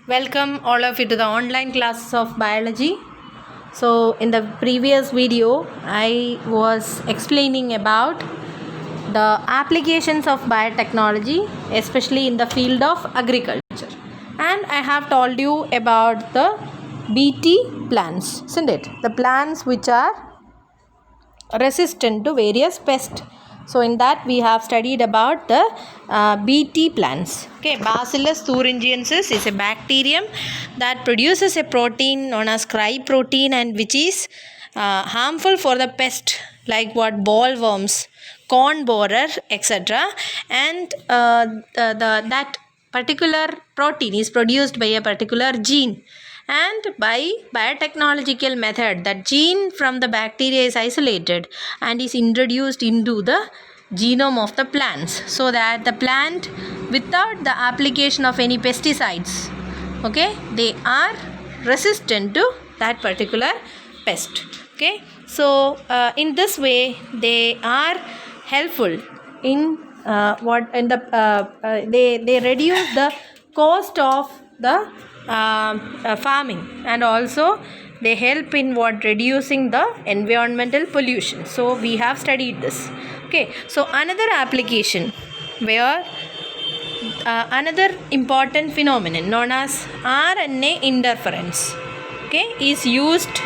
Welcome all of you to the online classes of biology. So in the previous video I was explaining about the applications of biotechnology, especially in the field of agriculture, and I have told you about the BT plants, isn't it? The plants which are resistant to various pests. So in that we have studied about the BT plants. Okay, Bacillus thuringiensis is a bacterium that produces a protein known as cry protein, and which is harmful for the pest like what bollworms, corn borer, etc. And that particular protein is produced by a particular gene, and by biotechnological method that gene from the bacteria is isolated and is introduced into the genome of the plants, so that the plant, without the application of any pesticides, okay, they are resistant to that particular pest. Okay, so in this way they are helpful in they reduce the cost of the farming, and also they help in reducing the environmental pollution. So we have studied this. Okay, so another application where another important phenomenon known as RNA interference, okay, is used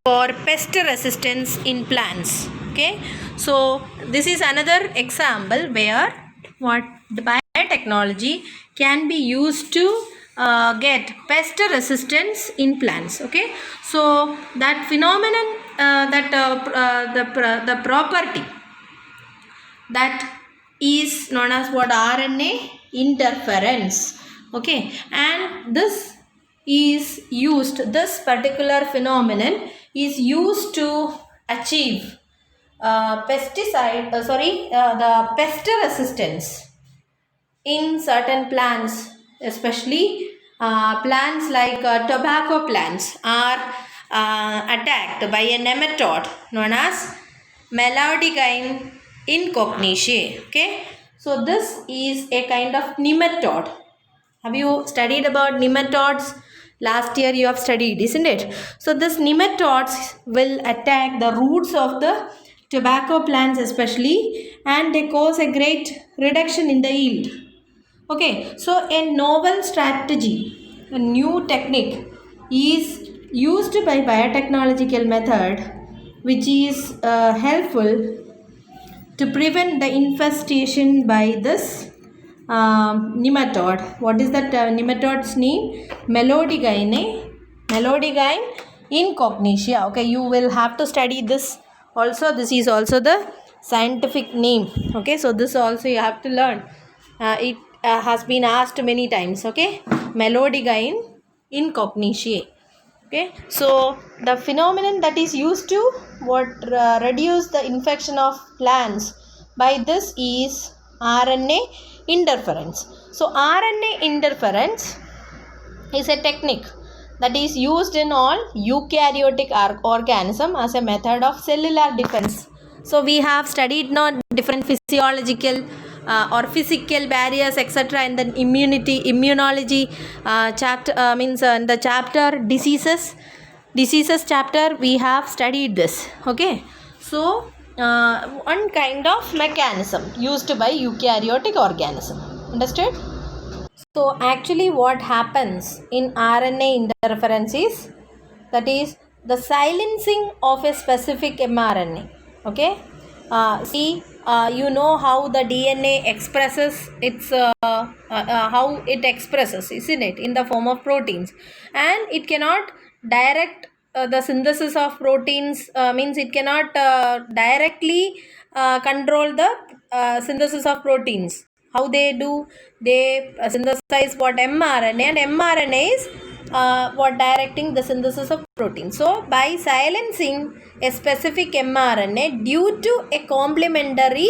for pest resistance in plants. Okay, so this is another example where the biotechnology can be used to get pest resistance in plants. Okay, so that phenomenon, the property that is known as RNA interference. Okay, and this particular phenomenon is used to achieve the pest resistance in certain plants, especially plants like tobacco plants are attacked by a nematode known as Melodigyne incognitiae. Okay, so this is a kind of nematode. Have you studied about nematodes? Last year you have studied, isn't it? So this nematodes will attack the roots of the tobacco plants especially, and they cause a great reduction in the yield. Okay, so a novel strategy, a new technique is used by biotechnological method, which is helpful to prevent the infestation by this nematode. What is that nematode's name? Melodigyne incognitiae. Okay, you will have to study this also. This is also the scientific name. Okay, so this also you have to learn. It has been asked many times. Okay, Melodigyne incognitiae. Okay, so the phenomenon that is used to reduce the infection of plants by this is RNA interference. So RNA interference is a technique that is used in all eukaryotic organism as a method of cellular defense. So we have studied not different physiological or physical barriers, etc. in the immunology chapter, in the chapter diseases chapter we have studied this. Okay, so one kind of mechanism used by eukaryotic organism. Understood? So actually what happens in RNA interference is, that is the silencing of a specific mRNA. Okay, you know how the DNA expresses its how it expresses, isn't it, in the form of proteins, and it cannot direct the synthesis of proteins, means it cannot directly control the synthesis of proteins. How they do? They synthesize mRNA, and mRNA is directing the synthesis of protein. So by silencing a specific mRNA due to a complementary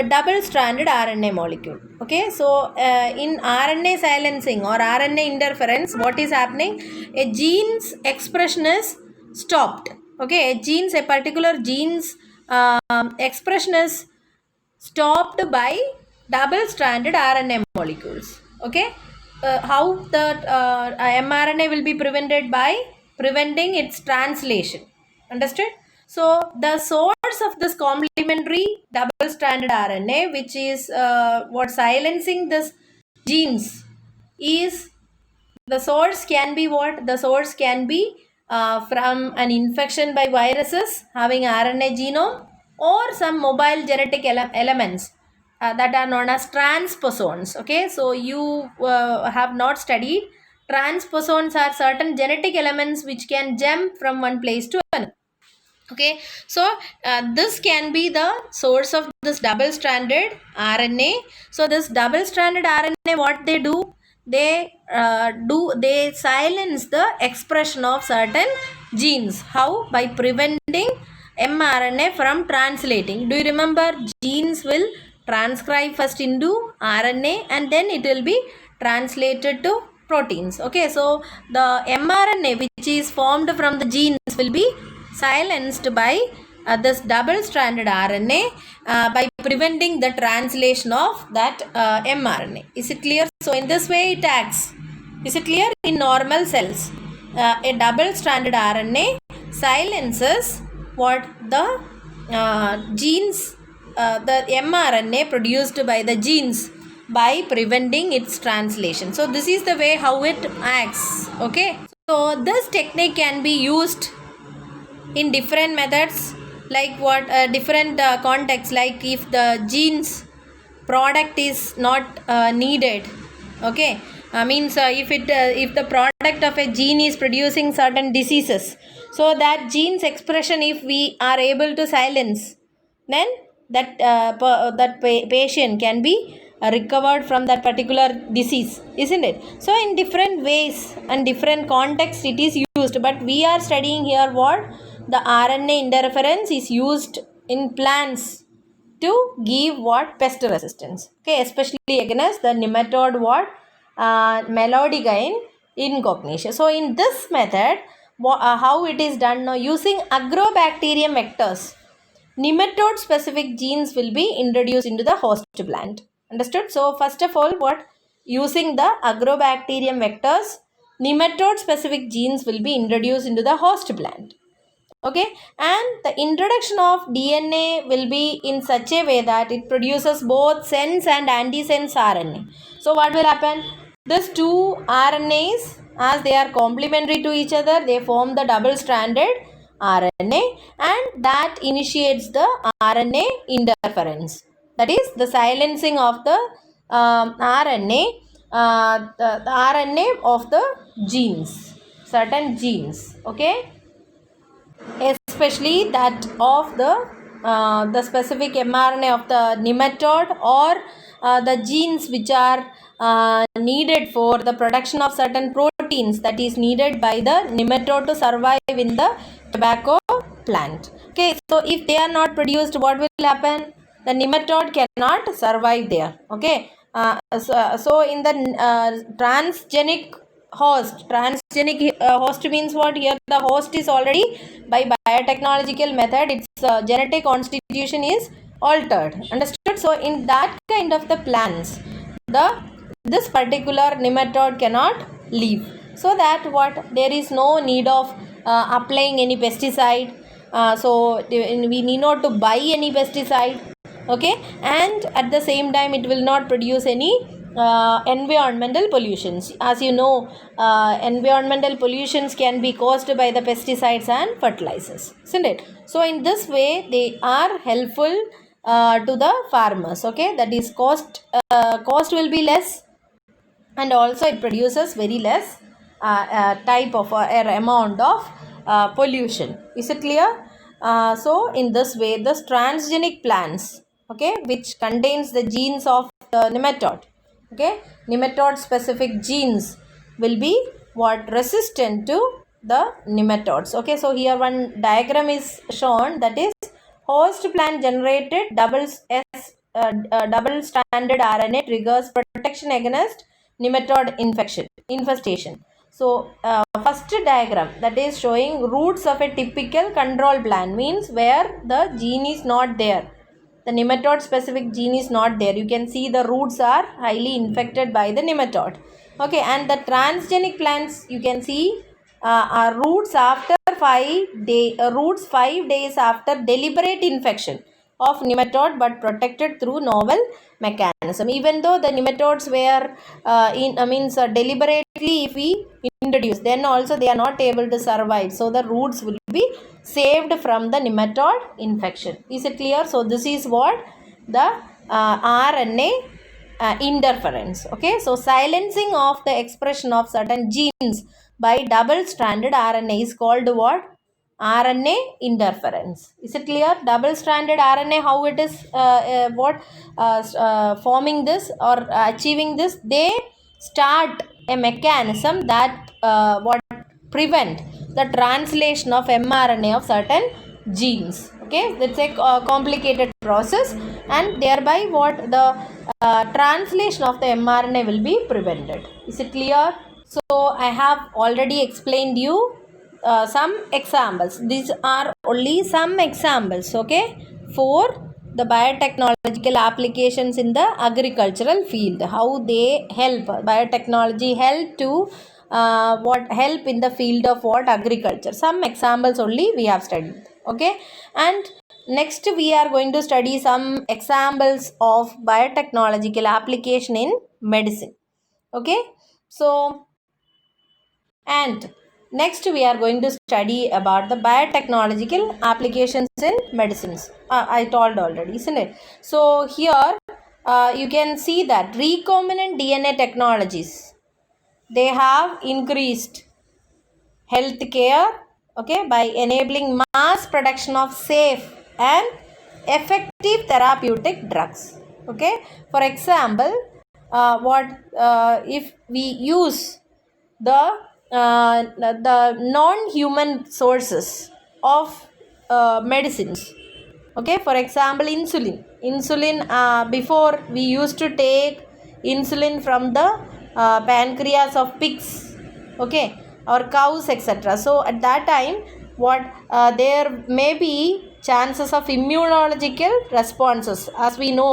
double-stranded RNA molecule. Okay, so in RNA silencing or RNA interference, what is happening? A gene's expression is stopped. Okay, a particular gene's expression is stopped by double-stranded RNA molecules. Okay, how the mRNA will be prevented by preventing its translation. Understood? So the source of this complementary double-stranded RNA, which is what silencing this genes, is the source can be what? The source can be from an infection by viruses having RNA genome, or some mobile genetic elements that are known as transposons. Okay, so you have not studied. Transposons are certain genetic elements which can jump from one place to another. Okay, so this can be the source of this double stranded RNA. So this double stranded RNA, what they do, they silence the expression of certain genes. How? By preventing mRNA from translating. Do you remember, genes will transcribe first into RNA and then it will be translated to proteins. Okay, so the mRNA which is formed from the genes will be silenced by this double-stranded RNA by preventing the translation of that mRNA. Is it clear? So in this way it acts. Is it clear? In normal cells, a double-stranded RNA silences what the genes, the mRNA produced by the genes, by preventing its translation. So this is the way how it acts. Okay. So this technique can be used in different methods, like what different contexts, like if the genes product is not needed. Okay, means if the product of a gene is producing certain diseases, so that gene's expression, if we are able to silence, then that patient can be recovered from that particular disease, isn't it? So in different ways and different contexts it is used, but we are studying here what the RNA interference is used in plants to give what? Pest resistance. Okay, especially against the nematode what? Melodigyne incognitia. So in this method, how it is done now, using agrobacterium vectors, nematode specific genes will be introduced into the host plant. Understood? So first of all, what? Using the agrobacterium vectors, nematode specific genes will be introduced into the host plant. Okay, and the introduction of DNA will be in such a way that it produces both sense and antisense RNA. So what will happen? These two RNAs, as they are complementary to each other, they form the double-stranded RNA, and that initiates the RNA interference. That is the silencing of the RNA, the RNA of the genes, certain genes. Okay, especially that of the specific mRNA of the nematode, or the genes which are needed for the production of certain proteins that is needed by the nematode to survive in the tobacco plant. Okay, so if they are not produced, what will happen? The nematode cannot survive there. Okay, so in the transgenic host, host means what? Here the host is already, by biotechnological method, its genetic constitution is altered. Understood? So in that kind of the plants, this particular nematode cannot live. So that what? There is no need of applying any pesticide. So we need not to buy any pesticide. Okay, and at the same time it will not produce any environmental pollutions. As you know, environmental pollutions can be caused by the pesticides and fertilizers, isn't it? So in this way they are helpful to the farmers. Okay, that is cost will be less, and also it produces very less type of amount of pollution. Is it clear? So in this way, the transgenic plants, okay, which contains the genes of the nematode, okay, nematode specific genes will be what? Resistant to the nematodes. Okay, so here one diagram is shown, that is host plant generated double stranded RNA triggers protection against nematode infestation. So first diagram, that is showing roots of a typical control plant, means where the gene is not there. the nematode specific gene is not there. You can see the roots are highly infected by the nematode. Okay, and the transgenic plants, you can see are roots after 5 days after deliberate infection of nematode, but protected through novel mechanism. Even though the nematodes were deliberately if we introduce, then also they are not able to survive. So the roots will be saved from the nematode infection. Is it clear? So this is what the RNA interference. Okay, so silencing of the expression of certain genes by double-stranded RNA is called what? RNA interference. Is it clear? Double-stranded RNA, how it is forming this or achieving this? They start a mechanism that prevent the translation of mRNA of certain genes. Okay, that's a complicated process, and thereby what the translation of the mRNA will be prevented. Is it clear? So I have already explained you some examples. These are only some examples, okay, for the biotechnological applications in the agricultural field. How they help, biotechnology help to help in the field of what? Agriculture. Some examples only we have studied, okay. And next we are going to study some examples of biotechnological application in medicine, okay. So, and next we are going to study about the biotechnological applications in medicines. I told already, isn't it? So here you can see that recombinant DNA technologies, they have increased healthcare, okay, by enabling mass production of safe and effective therapeutic drugs. Okay, for example, if we use the non-human sources of medicines. Okay, for example, insulin before we used to take insulin from the pancreas of pigs, okay, or cows, etc. So at that time what there may be chances of immunological responses. As we know,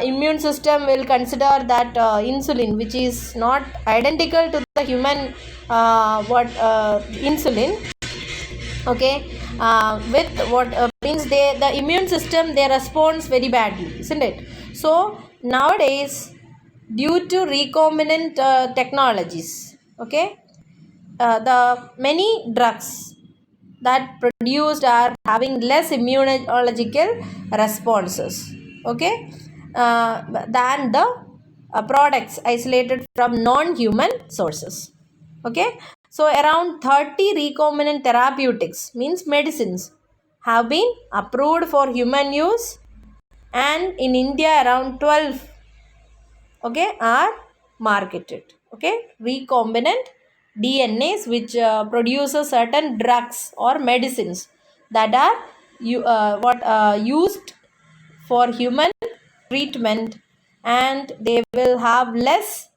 immune system will consider that insulin, which is not identical to the human insulin, okay, with what means the immune system, they responds very badly, isn't it? So nowadays, due to recombinant technologies, okay, the many drugs that produced are having less immunological responses, okay, than the products isolated from non-human sources, okay. So around 30 recombinant therapeutics, means medicines, have been approved for human use, and in India around 12, okay, are marketed, okay. Recombinant DNAs which produces certain drugs or medicines that are used for human treatment, and they will have less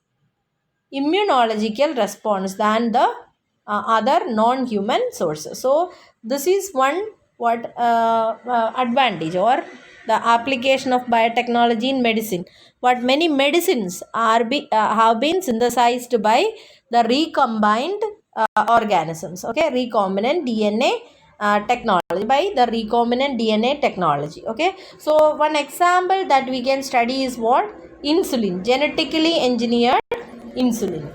immunological response than the other non-human sources. So this is one advantage or the application of biotechnology in medicine. What many medicines have been synthesized by the recombined organisms, okay, recombinant DNA technology, by the recombinant DNA technology, okay. So one example that we can study is what? Insulin, genetically engineered insulin.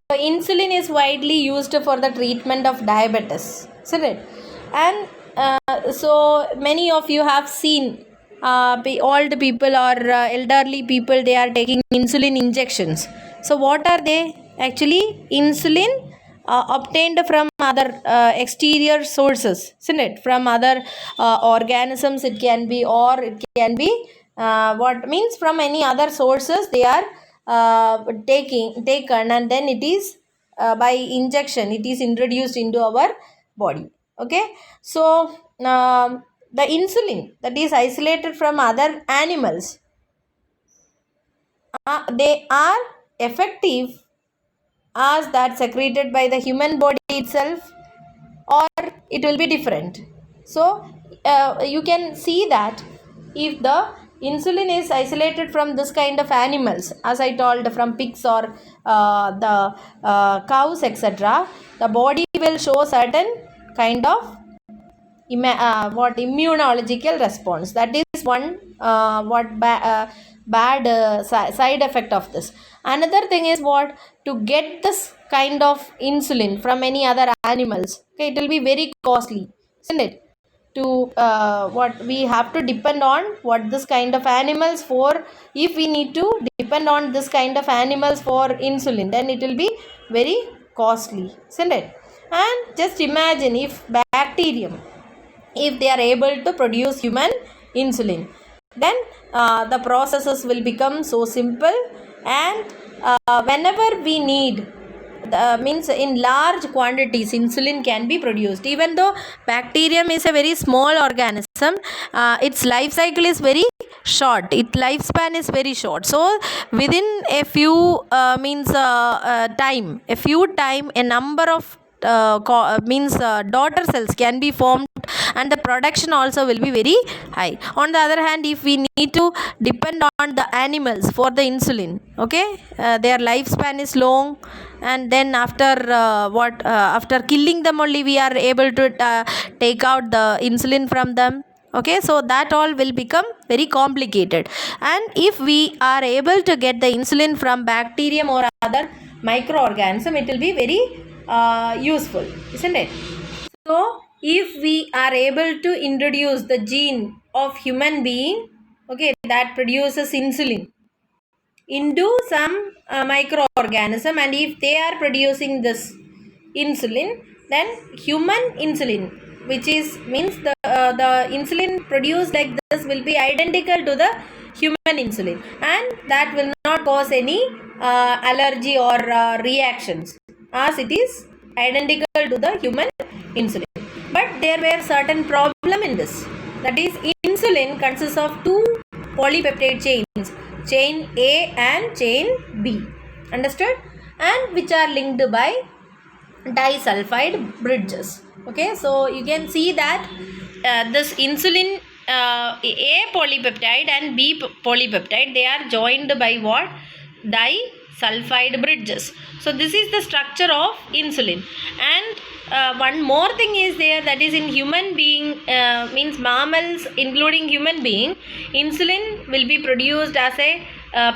So insulin is widely used for the treatment of diabetes, isn't it? And so many of you have seen old people or elderly people, they are taking insulin injections. So what are they? Actually, insulin obtained from other exterior sources, isn't it? From other organisms it can be, or it can be what means from any other sources they are taken, and then it is by injection it is introduced into our body, okay. So the insulin that is isolated from other animals, they are effective as that secreted by the human body itself, or it will be different. So you can see that if the insulin is isolated from this kind of animals, as I told, from pigs or the cows, etc., the body will show certain kind of immunological response. That is one bad side effect of this. Another thing is what, to get this kind of insulin from any other animals, okay, it will be very costly, isn't it? To what we have to depend on what this kind of animals for. If we need to depend on this kind of animals for insulin, then it will be very costly, isn't it? And just imagine if bacterium, if they are able to produce human insulin, then the processes will become so simple. And whenever we need, means in large quantities insulin can be produced. Even though bacterium is a very small organism, its life cycle is very short, its lifespan is very short. So within a few time, a number of daughter cells can be formed, and the production also will be very high. On the other hand, if we need to depend on the animals for the insulin, okay, their lifespan is long, and then after killing them only we are able to take out the insulin from them. Okay, so that all will become very complicated. And if we are able to get the insulin from bacterium or other microorganism, it will be very useful, isn't it? So if we are able to introduce the gene of human being, okay, that produces insulin into some microorganism, and if they are producing this insulin, then human insulin, which is means the insulin produced like this will be identical to the human insulin, and that will not cause any allergy or reactions, as it is identical to the human insulin. But there were certain problem in this. That is, insulin consists of two polypeptide chains, chain A and chain B. Understood? And which are linked by disulfide bridges. Okay, so you can see that this insulin A polypeptide and B polypeptide, they are joined by what? Disulfide bridges. So this is the structure of insulin. And one more thing is there, that is in human being, means mammals including human being, insulin will be produced as a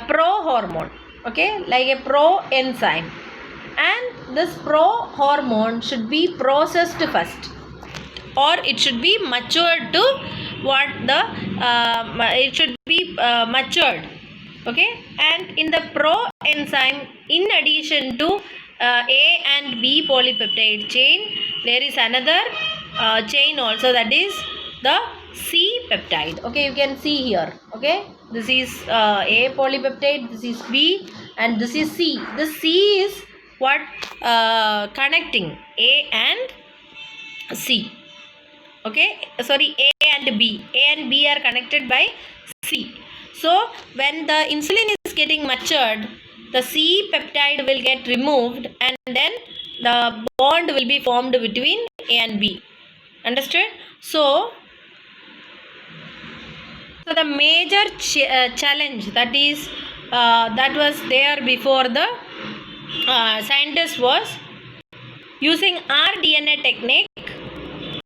pro-hormone, okay, like a pro-enzyme. And this pro-hormone should be processed first, or it should be matured to what the it should be matured, okay. And in the pro-enzyme, in addition to A and B polypeptide chain, there is another chain also, that is the C peptide. Okay, you can see here. Okay, this is A polypeptide, this is B, and this is C. This C is what connecting A and C. Okay, sorry, A and B. A and B are connected by C. So when the insulin is getting matured, the C peptide will get removed, and then the bond will be formed between A and B. Understood? So the major challenge that is that was there before the scientist was using rDNA technique.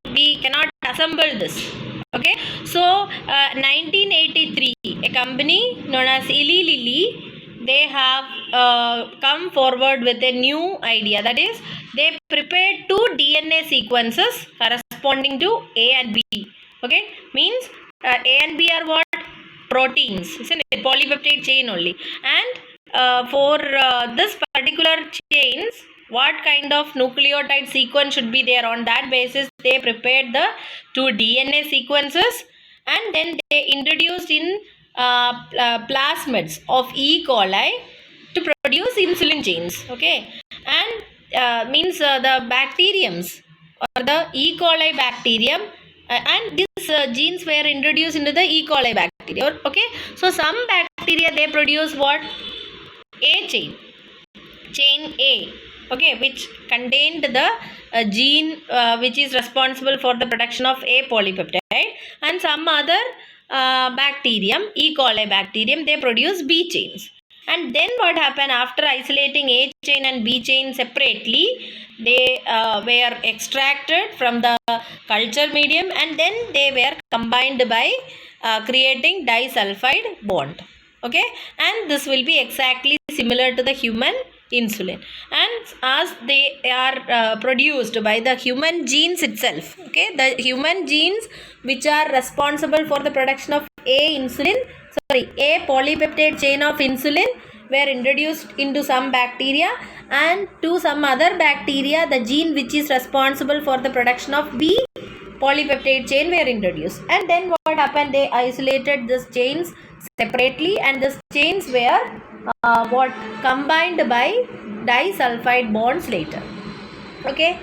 We cannot assemble this. Okay, so 1983, a company known as Eli Lilly, they have come forward with a new idea. That is, they prepared two DNA sequences corresponding to A and B. Okay, means A and B are what? Proteins, isn't it? Polypeptide chain only. And for this particular chains, what kind of nucleotide sequence should be there? On that basis, they prepared the two DNA sequences, and then they introduced in plasmids of E. coli to produce insulin genes. Okay, and means the bacteriums or the E. coli bacterium, and these genes were introduced into the E. coli bacteria. Okay, so some bacteria, they produce what? A chain, chain A. Okay, which contained the gene which is responsible for the production of A polypeptide, and some other bacterium, E. coli bacterium, they produce B chains. And then what happened after isolating A chain and B chain separately, they were extracted from the culture medium and then they were combined by creating disulfide bond. Okay, and this will be exactly similar to the human insulin, and as they are produced by the human genes itself. Okay, the human genes which are responsible for the production of A polypeptide chain of insulin were introduced into some bacteria, and to some other bacteria the gene which is responsible for the production of B polypeptide chain were introduced. And then what happened, they isolated these chains separately, and these chains were combined by disulfide bonds later, okay,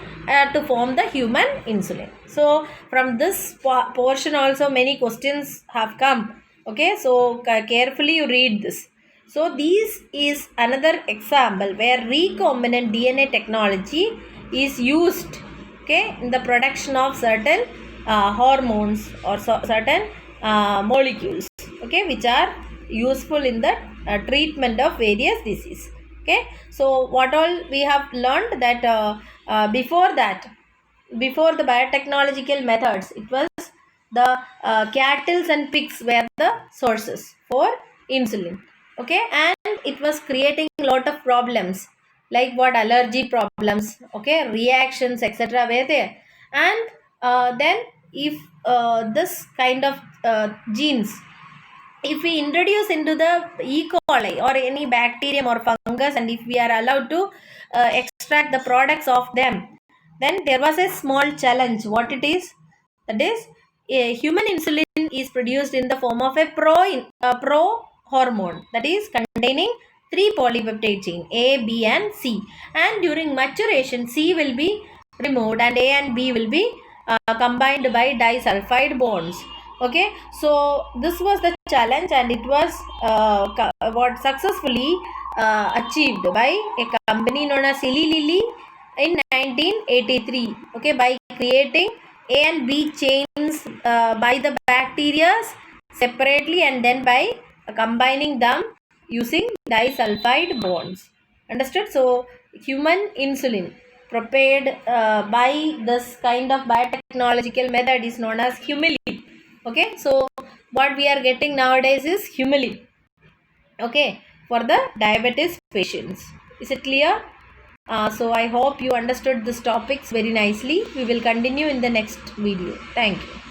to form the human insulin. So from this portion also many questions have come. Okay, so carefully you read this. So this is another example where recombinant DNA technology is used, okay, in the production of certain hormones or certain molecules, okay, which are useful in the treatment of various diseases. Okay, so what all we have learned that before the biotechnological methods, it was the cattle and pigs were the sources for insulin. Okay, and it was creating a lot of problems like what allergy problems, okay, reactions, etc. were there. And then if this kind of genes, if we introduce into the E. coli or any bacterium or fungus, and if we are allowed to extract the products of them, then there was a small challenge. What it is? That is, a human insulin is produced in the form of a pro hormone, that is containing 3 polypeptide chain A, B and C, and during maturation C will be removed and A and B will be combined by disulfide bonds. Okay, so this was the challenge, and it was what successfully achieved by a company known as Eli Lilly in 1983. Okay, by creating A and B chains by the bacteria separately, and then by combining them using disulfide bonds. Understood? So human insulin prepared by this kind of biotechnological method is known as Humulin. Okay, so what we are getting nowadays is Humulin, okay, for the diabetes patients. Is it clear? So I hope you understood these topics very nicely. We will continue in the next video. Thank you.